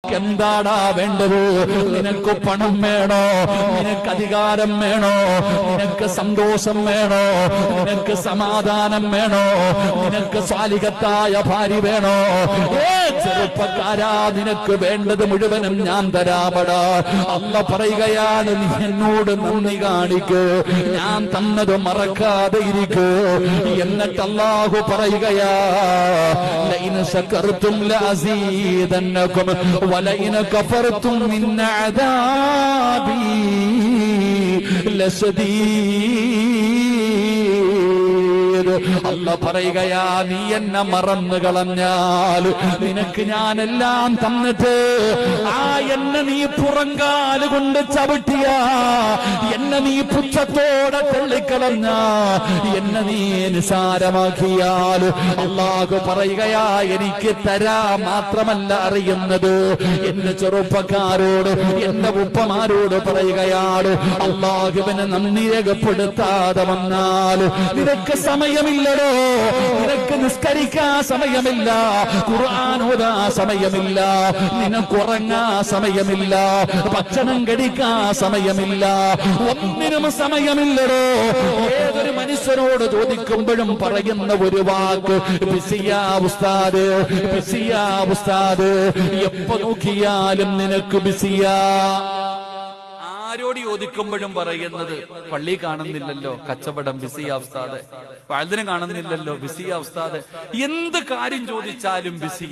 എന്താടാ വേണ്ടത്? നിനക്ക് പണം വേണോ? നിനക്ക് അധികാരം വേണോ? നിനക്ക് സന്തോഷം വേണോ? നിനക്ക് സമാധാനം വേണോ? നിനക്ക് സ്വാലിഹത്തായ ഭാര്യ വേണോ? ചെറുപ്പക്കാരാ, നിനക്ക് വേണ്ടത് മുഴുവനും ഞാൻ തരാമടാ. അല്ല പറയുകയാണ്, നീ എന്നോട് നന്ദി കാണിക്ക്, ഞാൻ തന്നത് മറക്കാതെ ഇരിക്ക്. എന്നിട്ട് അല്ലാഹു പറയുകയാ, ലഇൻ ശകർതും ലഅസീദന്നകും വലഇൻ കഫർതും മിൻ അദാബി ലശദീദ്. അല്ലാഹു പറയുകയാ, നീ എന്നെ മറന്നു കളഞ്ഞാൽ നിനക്ക് ഞാനെല്ലാം തന്നിട്ട് എന്നെ നീ പുറങ്കാല് കൊണ്ട് ചവിട്ടിയ, എന്നെ നീ പുച്ഛത്തോടെ തള്ളിക്കളഞ്ഞ, എന്നെ നീ നിസാരമാക്കിയാൽ അല്ലാഹു പറയുകയാ, എനിക്ക് തരാ മാത്രമല്ല അറിയുന്നത്. എന്റെ ചെറുപ്പക്കാരോട്, എന്റെ ഉപ്പമാരോട് പറയുകയാണ്, അല്ലാഹുവിനെ നന്ദി രേഖപ്പെടുത്താതെ വന്നാൽ നിനക്ക് സമയമില്ലടോ. നിനക്ക് നിസ്കരിക്കാൻ സമയമില്ല, ഖുർആൻ ഓതാൻ സമയമില്ല, നിനക്കുറങ്ങാൻ സമയമില്ല, ഭക്ഷണം കഴിക്കാൻ സമയമില്ല, ഒന്നിനും സമയമില്ലടോ. ഏതൊരു മനുഷ്യനോട് ചോദിക്കുമ്പോഴും പറയുന്ന ഒരു വാക്ക്, ബിസിയാ ഉസ്താദ്, ബിസിയാ ഉസ്താദ്. എപ്പോ നോക്കിയാലും നിനക്ക് ബിസിയാ. ആരോട് ചോദിക്കുമ്പോഴും പറയുന്നത്, പള്ളി കാണുന്നില്ലല്ലോ, കച്ചവടം ബിസിയാ ഉസ്താദ്, വഅദിന് കാണുന്നില്ലല്ലോ, ബിസിയാ ഉസ്താദ്. എന്ത് കാര്യം ചോദിച്ചാലും ബിസി.